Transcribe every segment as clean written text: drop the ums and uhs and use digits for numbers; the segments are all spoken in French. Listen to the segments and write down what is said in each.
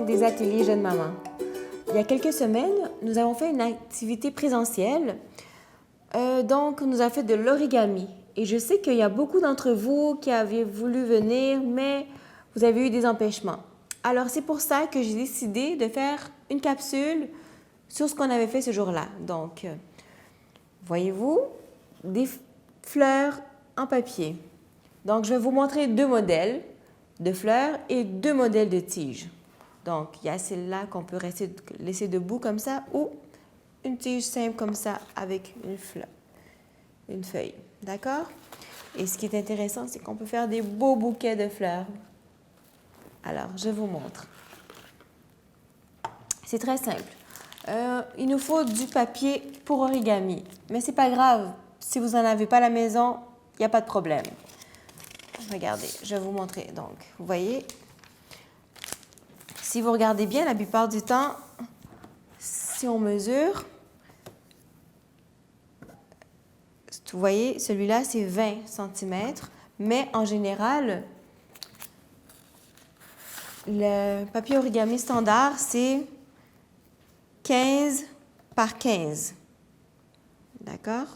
des ateliers Jeunes Mamans. Il y a quelques semaines, nous avons fait une activité présentielle. Donc, nous avons fait de l'origami. Et je sais qu'il y a beaucoup d'entre vous qui avaient voulu venir, mais vous avez eu des empêchements. Alors, c'est pour ça que j'ai décidé de faire une capsule sur ce qu'on avait fait ce jour-là. Donc, voyez-vous, des fleurs en papier. Donc, je vais vous montrer 2 modèles de fleurs et 2 modèles de tiges. Donc, il y a celle-là qu'on peut laisser debout comme ça ou une tige simple comme ça avec une feuille. D'accord? Et ce qui est intéressant, c'est qu'on peut faire des beaux bouquets de fleurs. Alors, je vous montre. C'est très simple. Il nous faut du papier pour origami. Mais c'est pas grave. Si vous n'en avez pas à la maison, il n'y a pas de problème. Regardez, je vais vous montrer. Donc, vous voyez, si vous regardez bien, la plupart du temps, si on mesure, vous voyez, celui-là, c'est 20 cm. Mais en général, le papier origami standard, c'est 15 par 15. D'accord?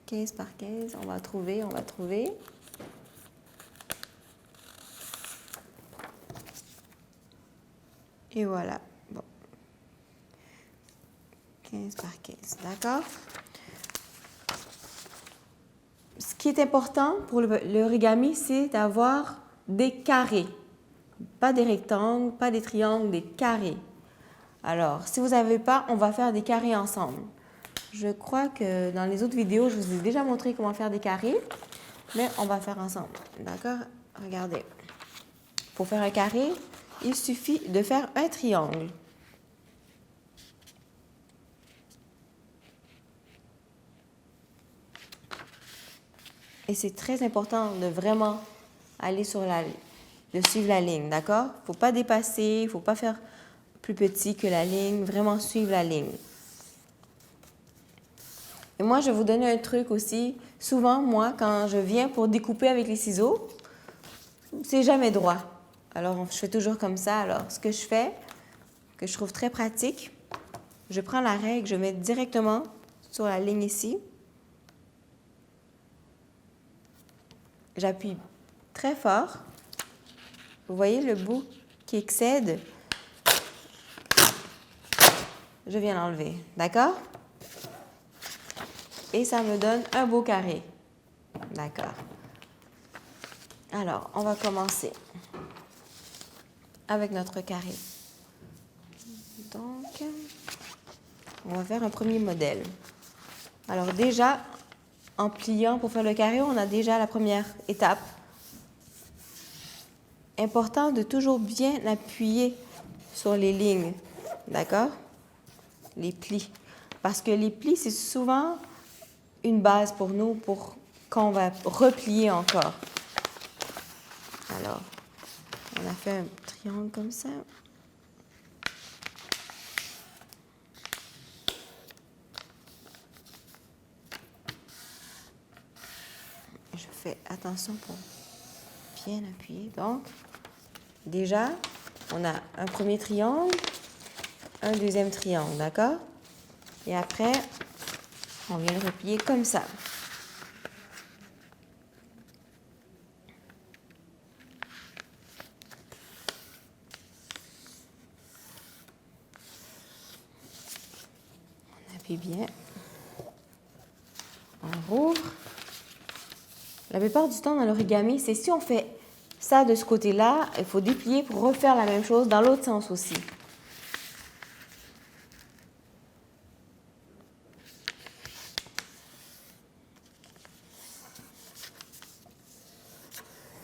15 par 15, on va trouver. Et voilà. Bon. 15 par 15, d'accord? Ce qui est important pour l'origami, c'est d'avoir des carrés. Pas des rectangles, pas des triangles, des carrés. Alors, si vous n'avez pas, on va faire des carrés ensemble. Je crois que dans les autres vidéos, je vous ai déjà montré comment faire des carrés, mais on va faire ensemble. D'accord? Regardez. Pour faire un carré, il suffit de faire un triangle. Et c'est très important de vraiment aller de suivre la ligne, d'accord? Il ne faut pas dépasser, il ne faut pas faire plus petit que la ligne, vraiment suivre la ligne. Et moi, je vais vous donner un truc aussi. Souvent, moi, quand je viens pour découper avec les ciseaux, c'est jamais droit. Alors, je fais toujours comme ça. Alors, ce que je fais, que je trouve très pratique, je prends la règle, je mets directement sur la ligne ici. J'appuie très fort. Vous voyez le bout qui excède, je viens l'enlever. D'accord? Et ça me donne un beau carré. D'accord. Alors, on va commencer avec notre carré. Donc, on va faire un premier modèle. Alors déjà, en pliant pour faire le carré, on a déjà la première étape. Important de toujours bien appuyer sur les lignes, d'accord? Les plis. Parce que les plis, c'est souvent une base pour nous pour quand on va replier encore. Alors, on a fait un triangle comme ça. Je fais attention pour bien appuyer. Donc, déjà, on a un premier triangle, un deuxième triangle, d'accord? Et après, on vient le replier comme ça. On appuie bien. On rouvre. La plupart du temps, dans l'origami, c'est si on fait ça de ce côté-là, il faut déplier pour refaire la même chose dans l'autre sens aussi.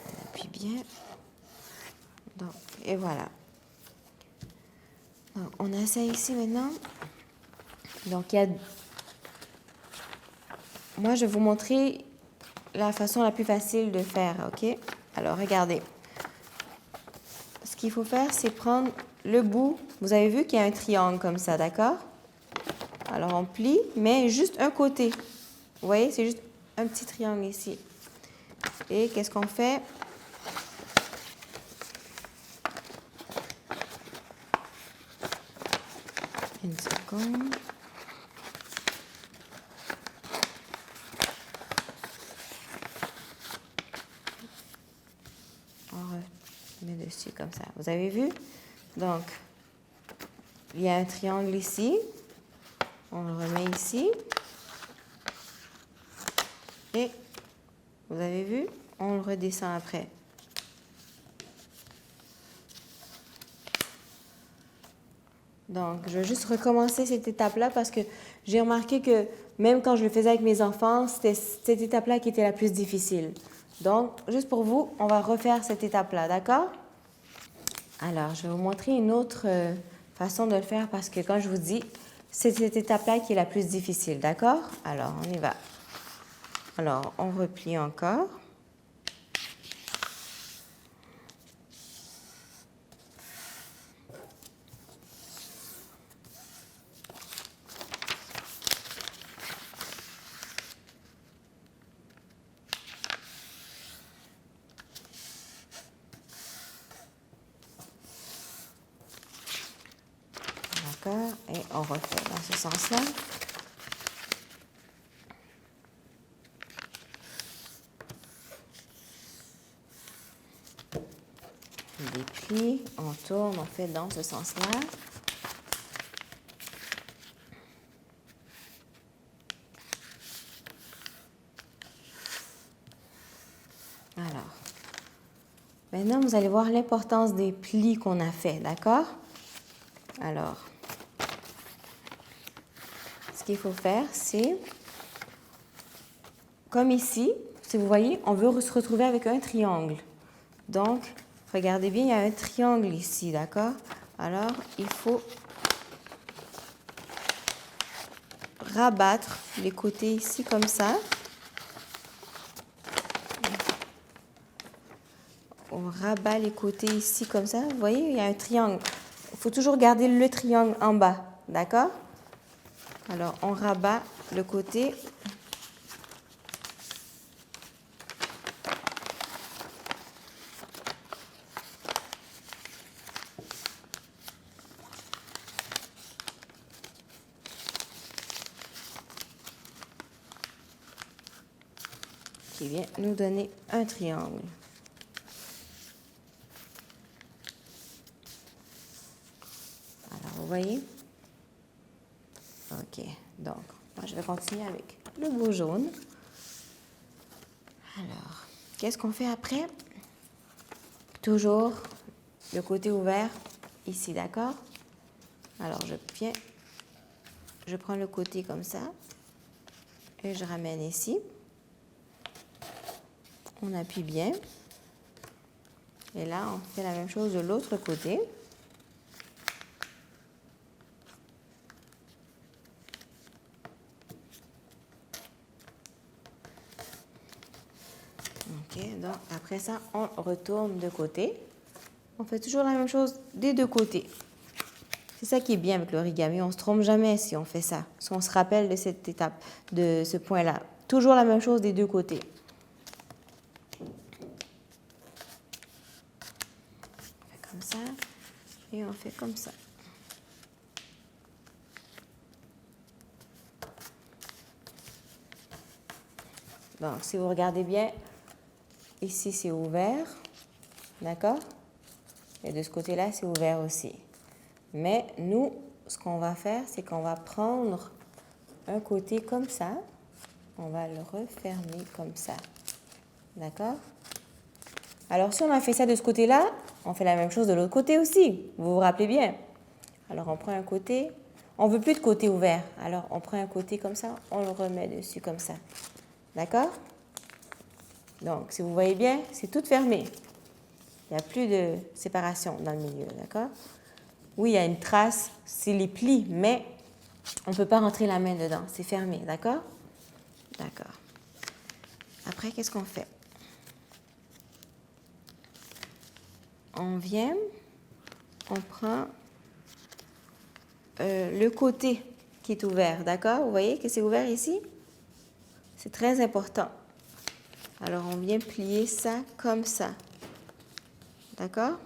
On appuie bien. Donc, et voilà. Donc, on a ça ici maintenant. Donc, moi, je vais vous montrer la façon la plus facile de faire, ok? Alors, regardez. Ce qu'il faut faire, c'est prendre le bout. Vous avez vu qu'il y a un triangle comme ça, d'accord? Alors, on plie, mais juste un côté. Vous voyez, c'est juste un petit triangle ici. Et qu'est-ce qu'on fait? Une seconde. On remet dessus comme ça. Vous avez vu? Donc, il y a un triangle ici. On le remet ici. Et, vous avez vu? On le redescend après. Donc, je vais juste recommencer cette étape-là parce que j'ai remarqué que même quand je le faisais avec mes enfants, c'était cette étape-là qui était la plus difficile. Donc, juste pour vous, on va refaire cette étape-là, d'accord? Alors, je vais vous montrer une autre façon de le faire parce que quand je vous dis, c'est cette étape-là qui est la plus difficile, d'accord? Alors, on y va. Alors, on replie encore. D'accord? Et on refait dans ce sens-là. On déplie, on tourne, on fait dans ce sens-là. Alors, maintenant, vous allez voir l'importance des plis qu'on a fait, d'accord? Alors, ce qu'il faut faire, c'est, comme ici, si vous voyez, on veut se retrouver avec un triangle. Donc, regardez bien, il y a un triangle ici, d'accord? Alors, il faut rabattre les côtés ici comme ça. On rabat les côtés ici comme ça. Vous voyez, il y a un triangle. Il faut toujours garder le triangle en bas, d'accord? Alors, on rabat le côté. Qui vient nous donner un triangle. Alors, vous voyez? OK. Donc, moi, je vais continuer avec le beau jaune. Alors, qu'est-ce qu'on fait après? Toujours le côté ouvert ici, d'accord? Alors, je prends le côté comme ça et je ramène ici. On appuie bien. Et là, on fait la même chose de l'autre côté. Ok, donc après ça, on retourne de côté. On fait toujours la même chose des deux côtés. C'est ça qui est bien avec l'origami. On ne se trompe jamais si on fait ça. Si on se rappelle de cette étape, de ce point-là. Toujours la même chose des deux côtés. On fait comme ça et on fait comme ça. Donc, si vous regardez bien, ici c'est ouvert, d'accord? Et de ce côté-là, c'est ouvert aussi. Mais nous, ce qu'on va faire, c'est qu'on va prendre un côté comme ça. On va le refermer comme ça. D'accord? Alors, si on a fait ça de ce côté-là, on fait la même chose de l'autre côté aussi. Vous vous rappelez bien? Alors, on prend un côté. On ne veut plus de côté ouvert. Alors, on prend un côté comme ça, on le remet dessus comme ça. D'accord? Donc, si vous voyez bien, c'est tout fermé. Il n'y a plus de séparation dans le milieu. D'accord? Oui, il y a une trace, c'est les plis, mais on ne peut pas rentrer la main dedans. C'est fermé, d'accord? D'accord. Après, qu'est-ce qu'on fait? On vient, on prend le côté qui est ouvert, d'accord? Vous voyez que c'est ouvert ici? C'est très important. Alors, on vient plier ça comme ça. D'accord?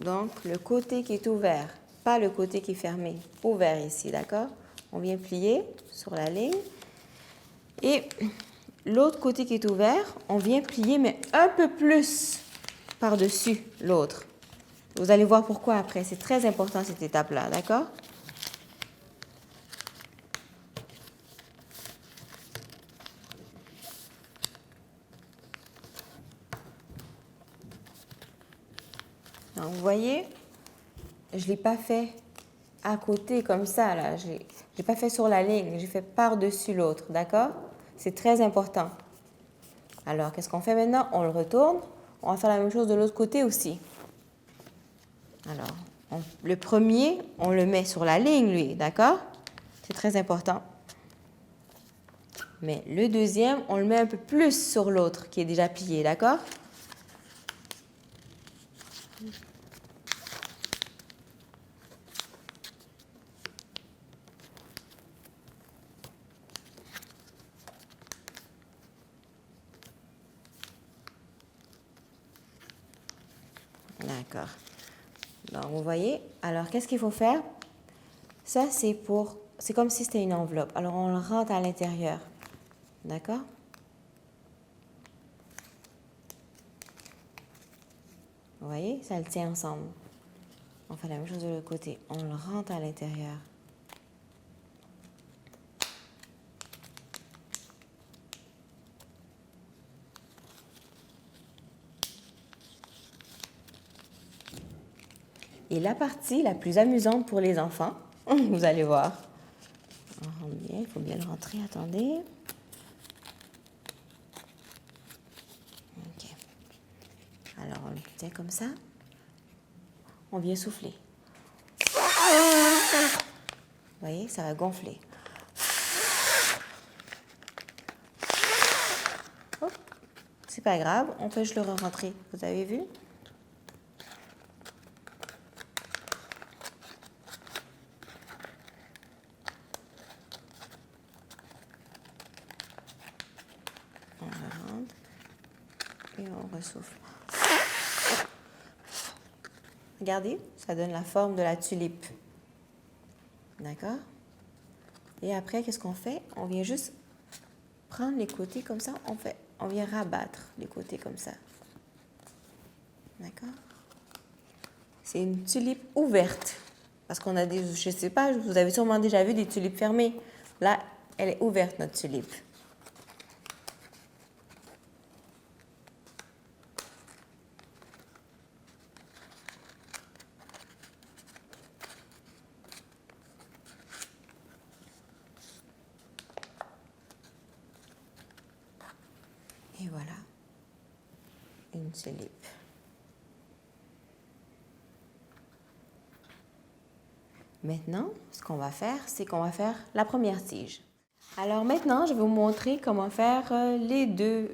Donc, le côté qui est ouvert, pas le côté qui est fermé. Ouvert ici, d'accord? On vient plier sur la ligne. Et l'autre côté qui est ouvert, on vient plier, mais un peu plus par-dessus l'autre. Vous allez voir pourquoi après. C'est très important cette étape-là, d'accord? Donc, vous voyez, je ne l'ai pas fait à côté comme ça, là. Je l'ai pas fait sur la ligne, j'ai fait par-dessus l'autre, d'accord? C'est très important. Alors, qu'est-ce qu'on fait maintenant? On le retourne. On va faire la même chose de l'autre côté aussi. Alors, le premier, on le met sur la ligne, lui, d'accord? C'est très important. Mais le deuxième, on le met un peu plus sur l'autre qui est déjà plié, d'accord? D'accord. Donc, vous voyez, alors qu'est-ce qu'il faut faire? Ça, c'est comme si c'était une enveloppe. Alors, on le rentre à l'intérieur. D'accord? Vous voyez, ça le tient ensemble. On fait la même chose de l'autre côté. On le rentre à l'intérieur. Et la partie la plus amusante pour les enfants, vous allez voir. On rentre bien, il faut bien le rentrer, attendez. Ok. Alors, on le tient comme ça. On vient souffler. Vous voyez, ça va gonfler. Oh, c'est pas grave, on peut juste le re-rentrer. Vous avez vu? On le rentre et on ressouffle. Regardez, ça donne la forme de la tulipe. D'accord? Et après, qu'est-ce qu'on fait? On vient juste prendre les côtés comme ça. On vient rabattre les côtés comme ça. D'accord? C'est une tulipe ouverte. Parce qu'on a des, je ne sais pas, vous avez sûrement déjà vu des tulipes fermées. Là, elle est ouverte, notre tulipe. Et voilà, une tulipe. Maintenant, ce qu'on va faire, c'est qu'on va faire la première tige. Alors maintenant, je vais vous montrer comment faire le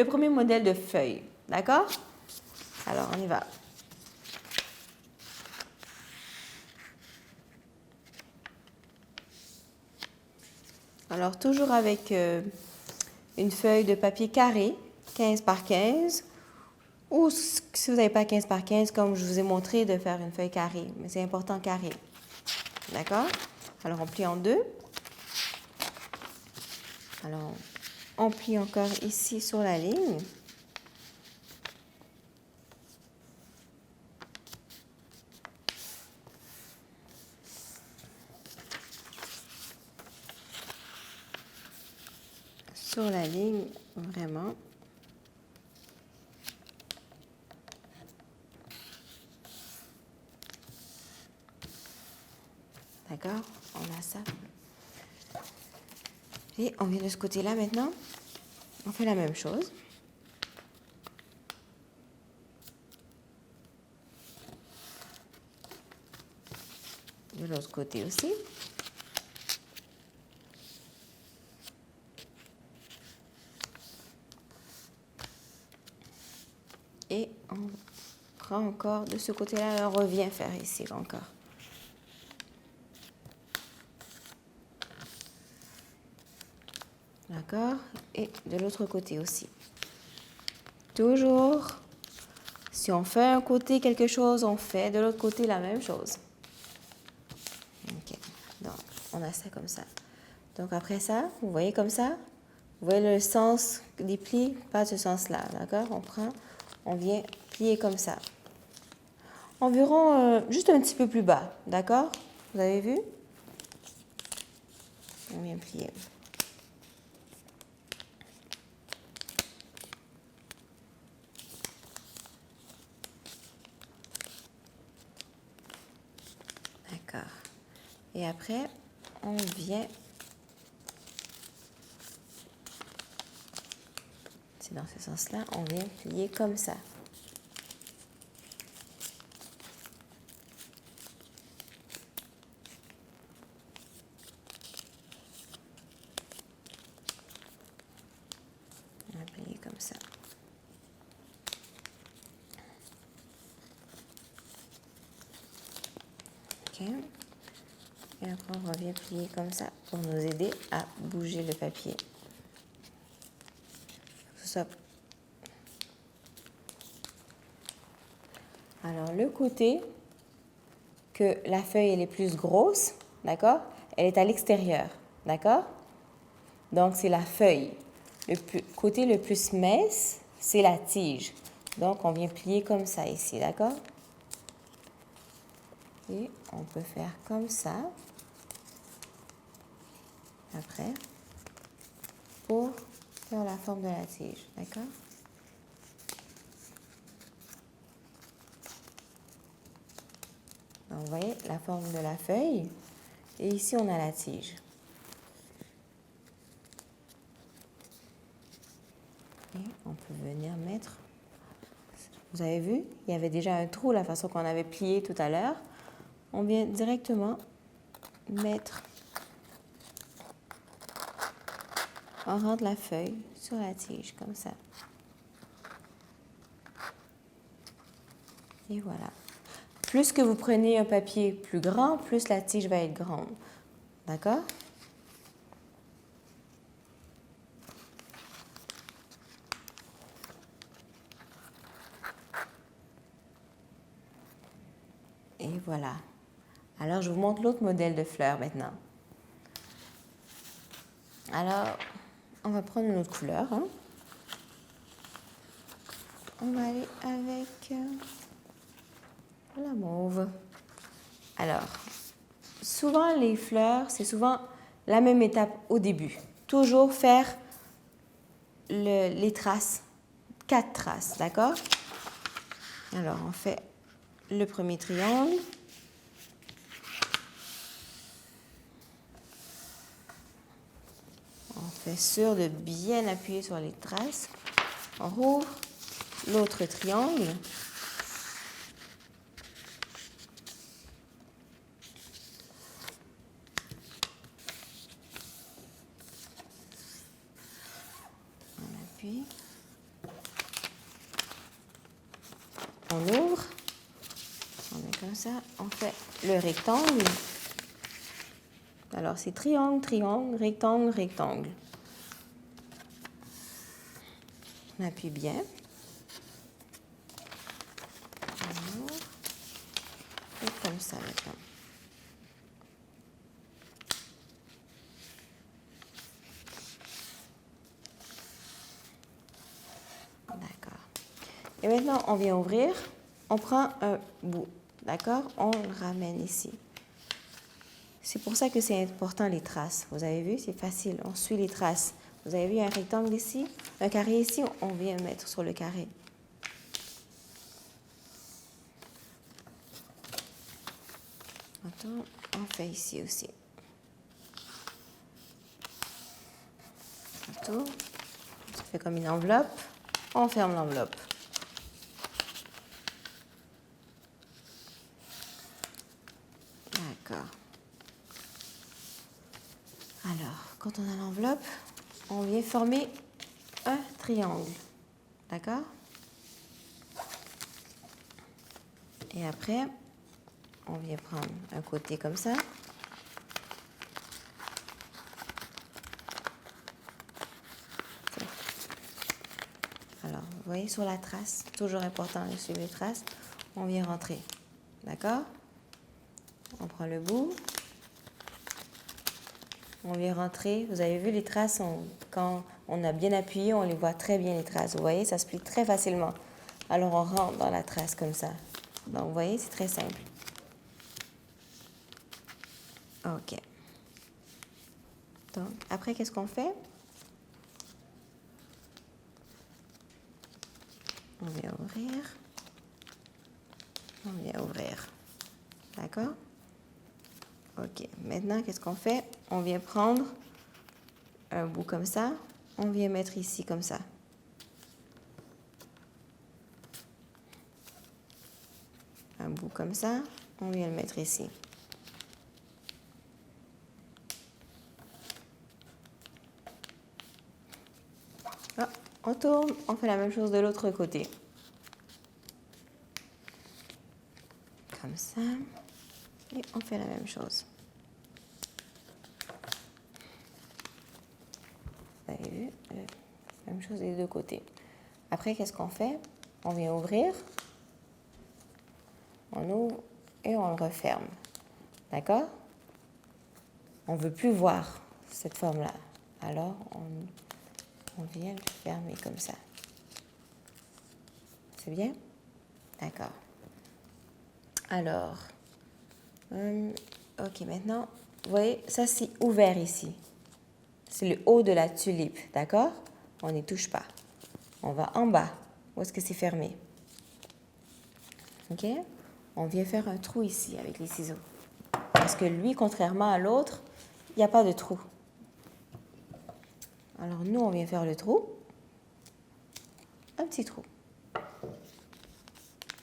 premier modèle de feuille. D'accord? Alors, on y va. Alors, toujours avec une feuille de papier carré, 15 par 15, ou si vous n'avez pas 15 par 15, comme je vous ai montré, de faire une feuille carrée. Mais c'est important carré. D'accord? Alors, on plie en deux. Alors, on plie encore ici sur la ligne. Sur la ligne, vraiment. D'accord? On a ça. Et on vient de ce côté-là maintenant. On fait la même chose. De l'autre côté aussi. Et on prend encore de ce côté-là, on revient faire ici encore. D'accord? Et de l'autre côté aussi. Toujours Si on fait un côté quelque chose, on fait de l'autre côté la même chose. OK. Donc, on a ça comme ça. Donc, après ça, vous voyez comme ça? Vous voyez le sens des plis? Pas ce sens-là, d'accord? On vient plier comme ça. Environ juste un petit peu plus bas, d'accord? Vous avez vu? On vient plier. D'accord. Et après, on vient... C'est dans ce sens-là, on vient plier comme ça. On va plier comme ça. OK. Et après, on revient plier comme ça pour nous aider à bouger le papier. Alors, le côté que la feuille elle est plus grosse, d'accord? Elle est à l'extérieur, d'accord? Donc, c'est la feuille. Côté le plus mince, c'est la tige. Donc, on vient plier comme ça ici, d'accord? Et on peut faire comme ça. Après, pour faire la forme de la tige, d'accord? Donc, vous voyez la forme de la feuille. Et ici, on a la tige. Et on peut venir mettre... Vous avez vu, il y avait déjà un trou, la façon qu'on avait plié tout à l'heure. On vient directement mettre... On rentre la feuille sur la tige, comme ça. Et voilà. Plus que vous prenez un papier plus grand, plus la tige va être grande. D'accord? Et voilà. Alors, je vous montre l'autre modèle de fleur maintenant. Alors, on va prendre une autre couleur. Hein. On va aller avec la mauve. Alors, souvent les fleurs, c'est souvent la même étape au début. Toujours faire les traces, 4 traces, d'accord? Alors, on fait le premier triangle. On fait sûr de bien appuyer sur les traces. On rouvre l'autre triangle. On appuie. On ouvre. On met comme ça. On fait le rectangle. Alors, c'est triangle, triangle, rectangle, rectangle. On appuie bien. On ouvre. Et comme ça maintenant. D'accord. Et maintenant, on vient ouvrir. On prend un bout. D'accord? On le ramène ici. C'est pour ça que c'est important les traces. Vous avez vu, c'est facile. On suit les traces. Vous avez vu un rectangle ici, un carré ici, on vient mettre sur le carré. Attends, on fait ici aussi. Attends, ça fait comme une enveloppe. On ferme l'enveloppe. D'accord. Alors, quand on a l'enveloppe, on vient former un triangle. D'accord? Et après, on vient prendre un côté comme ça. Alors, Vous voyez, sur la trace, toujours important de suivre les traces. On vient rentrer. D'accord? On prend le bout. On vient rentrer. Vous avez vu les traces, quand on a bien appuyé, on les voit très bien les traces. Vous voyez, ça se plie très facilement. Alors on rentre dans la trace comme ça. Donc vous voyez, c'est très simple. OK. Donc après, qu'est-ce qu'on fait? On vient ouvrir. On vient ouvrir. D'accord? OK. Maintenant, qu'est-ce qu'on fait? On vient prendre un bout comme ça. On vient mettre ici comme ça. Un bout comme ça. On vient le mettre ici. Ah, on tourne. On fait la même chose de l'autre côté. Comme ça. Et on fait la même chose. Vous avez vu? Même chose des deux côtés. Après, qu'est-ce qu'on fait? On vient ouvrir. On ouvre et on le referme. D'accord? On ne veut plus voir cette forme-là. Alors, on vient le fermer comme ça. C'est bien? D'accord. Alors, OK, maintenant, vous voyez, ça c'est ouvert ici. C'est le haut de la tulipe, d'accord? On n'y touche pas. On va en bas. Où est-ce que c'est fermé? OK? On vient faire un trou ici avec les ciseaux. Parce que lui, contrairement à l'autre, il n'y a pas de trou. Alors nous, on vient faire le trou. Un petit trou.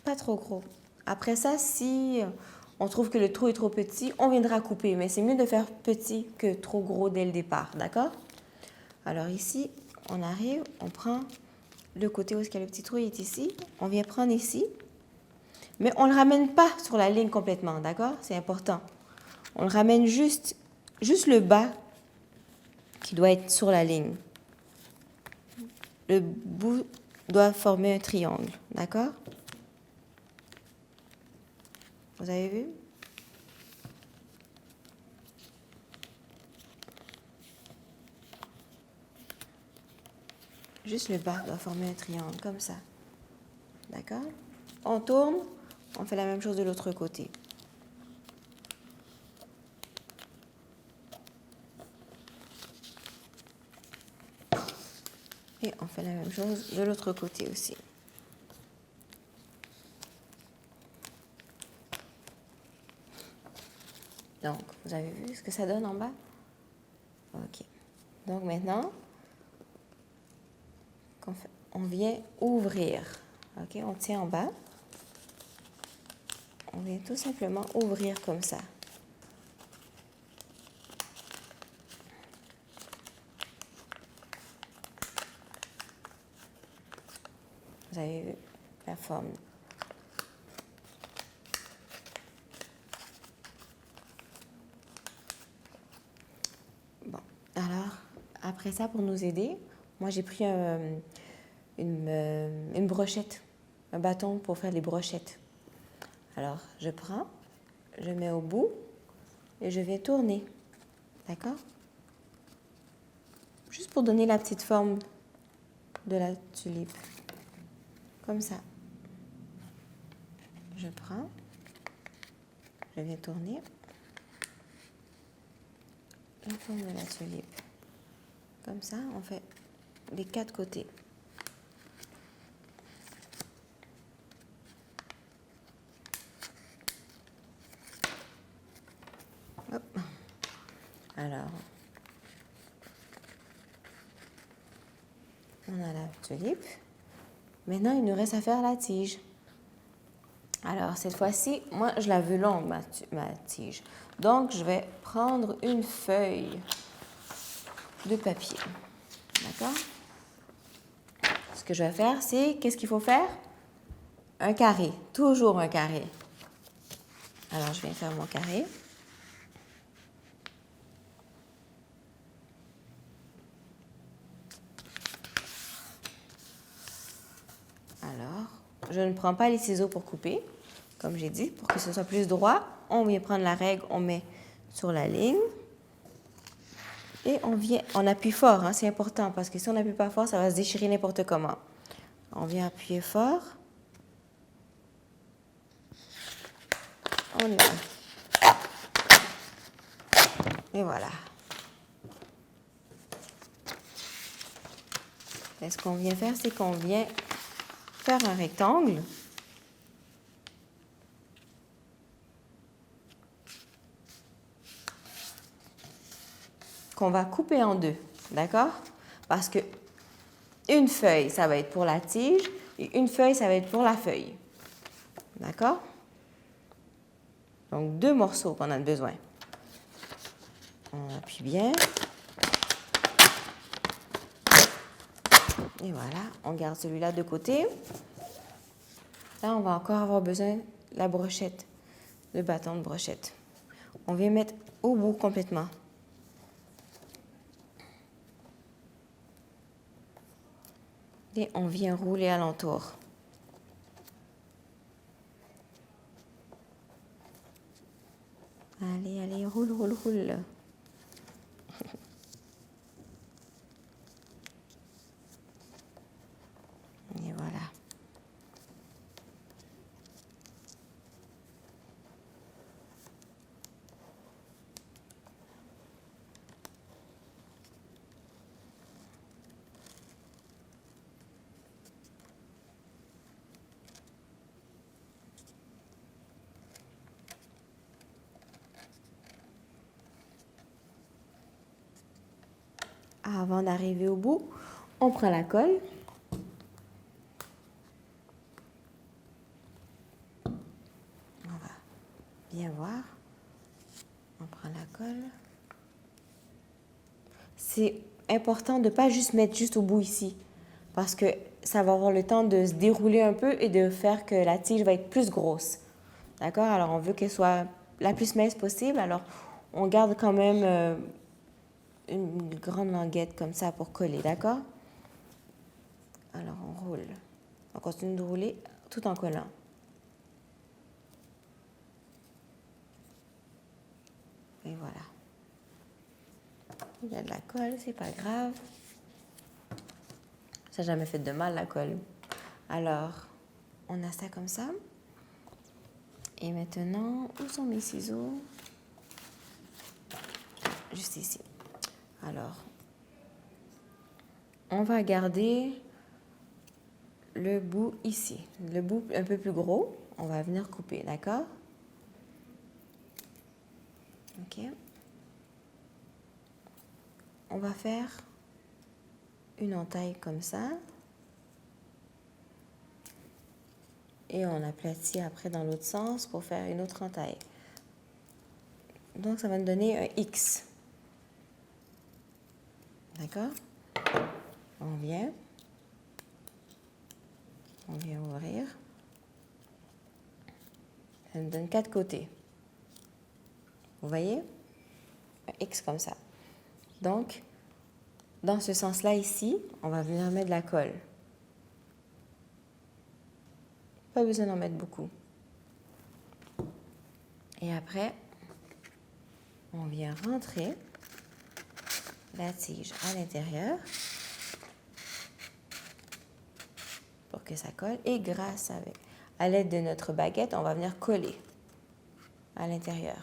Pas trop gros. Après ça, si on trouve que le trou est trop petit, on viendra couper. Mais c'est mieux de faire petit que trop gros dès le départ, d'accord? Alors ici, on arrive, on prend le côté où il y a le petit trou, il est ici. On vient prendre ici. Mais on ne le ramène pas sur la ligne complètement, d'accord? C'est important. On le ramène juste le bas qui doit être sur la ligne. Le bout doit former un triangle, d'accord? Vous avez vu? Juste le bas doit former un triangle, comme ça. D'accord? On tourne, on fait la même chose de l'autre côté. Et on fait la même chose de l'autre côté aussi. Donc, vous avez vu ce que ça donne en bas? OK. Donc maintenant, on vient ouvrir. OK, on tient en bas. On vient tout simplement ouvrir comme ça. Vous avez vu la forme. Bon, alors, après ça, pour nous aider, moi j'ai pris une brochette, un bâton pour faire des brochettes. Alors, je prends, je mets au bout et je viens tourner. D'accord? Juste pour donner la petite forme de la tulipe. Comme ça. Je prends, je viens tourner la forme de la tulipe. Comme ça, on fait les 4 côtés. Hop. Alors, on a la tulipe. Maintenant, il nous reste à faire la tige. Alors, cette fois-ci, moi, je la veux longue, ma tige. Donc, je vais prendre une feuille de papier. D'accord? Ce que je vais faire, c'est, qu'est-ce qu'il faut faire? Un carré. Toujours un carré. Alors, je viens faire mon carré. je ne prends pas les ciseaux pour couper, comme j'ai dit, pour que ce soit plus droit. On vient prendre la règle, on met sur la ligne. Et on appuie fort, hein, c'est important, parce que si on n'appuie pas fort, ça va se déchirer n'importe comment. On vient appuyer fort. On y va. Et voilà. Et ce qu'on vient faire, c'est qu'on vient faire un rectangle. Qu'on va couper en deux, d'accord? Parce que une feuille, ça va être pour la tige, et une feuille, ça va être pour la feuille. D'accord? Donc, 2 morceaux qu'on a besoin. On appuie bien. Et voilà, on garde celui-là de côté. Là, on va encore avoir besoin de la brochette, le bâton de brochette. On vient mettre au bout complètement. Et on vient rouler alentour. Allez, allez, roule, roule, roule. Et voilà. Avant d'arriver au bout, on prend la colle. On va bien voir. On prend la colle. C'est important de ne pas juste mettre juste au bout ici, parce que ça va avoir le temps de se dérouler un peu et de faire que la tige va être plus grosse. D'accord? Alors, on veut qu'elle soit la plus mince possible. Alors, on garde quand même une grande languette comme ça pour coller. D'accord? Alors, on roule. On continue de rouler tout en collant. Et voilà. Il y a de la colle, c'est pas grave. Ça n'a jamais fait de mal, la colle. Alors, on a ça comme ça. Et maintenant, où sont mes ciseaux? Juste ici. Alors, on va garder le bout ici. Le bout un peu plus gros, on va venir couper, d'accord? OK. On va faire une entaille comme ça. Et on aplatit après dans l'autre sens pour faire une autre entaille. Donc, ça va nous donner un X. D'accord? On vient ouvrir. Ça nous donne 4 côtés. Vous voyez? Un X comme ça. Donc, dans ce sens-là ici, on va venir mettre de la colle. Pas besoin d'en mettre beaucoup. Et après, on vient rentrer la tige à l'intérieur pour que ça colle. Et à l'aide de notre baguette, on va venir coller à l'intérieur.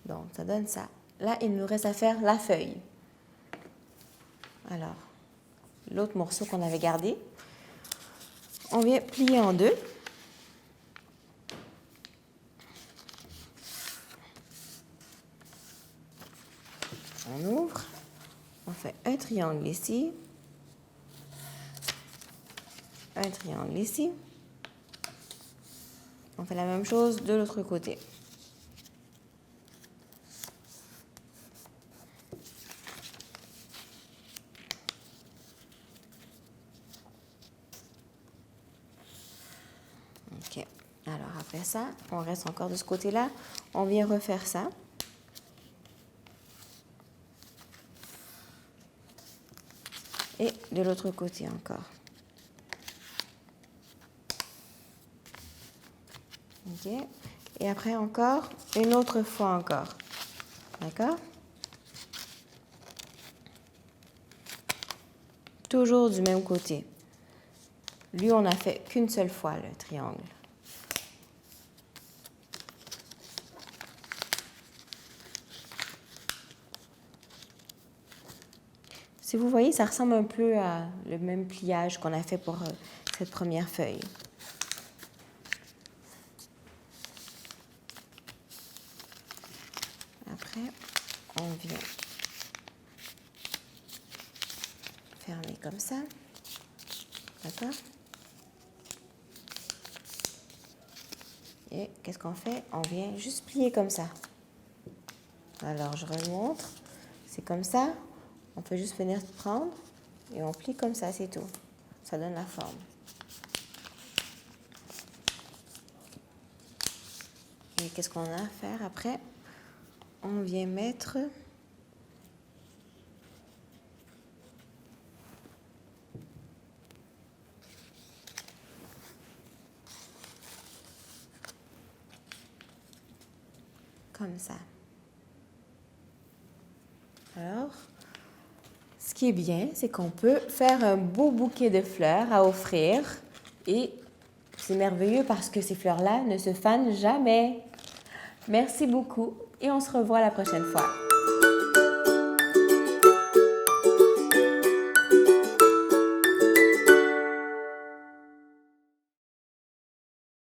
Donc, ça donne ça. Là, il nous reste à faire la feuille. Alors, l'autre morceau qu'on avait gardé, on vient plier en deux. On ouvre, on fait un triangle ici, un triangle ici. On fait la même chose de l'autre côté. OK. Alors après ça, on reste encore de ce côté-là. On vient refaire ça. Et de l'autre côté encore. Ok. Et après encore, une autre fois encore. D'accord? Toujours du même côté. Lui, on n'a fait qu'une seule fois le triangle. Si vous voyez, ça ressemble un peu à le même pliage qu'on a fait pour cette première feuille. Après, on vient fermer comme ça. D'accord? Et qu'est-ce qu'on fait? On vient juste plier comme ça. Alors, je remontre. C'est comme ça. On peut juste venir prendre et on plie comme ça, c'est tout. Ça donne la forme. Et qu'est-ce qu'on a à faire après? On vient mettre comme ça. Alors, ce qui est bien, c'est qu'on peut faire un beau bouquet de fleurs à offrir et c'est merveilleux parce que ces fleurs-là ne se fanent jamais. Merci beaucoup et on se revoit la prochaine fois.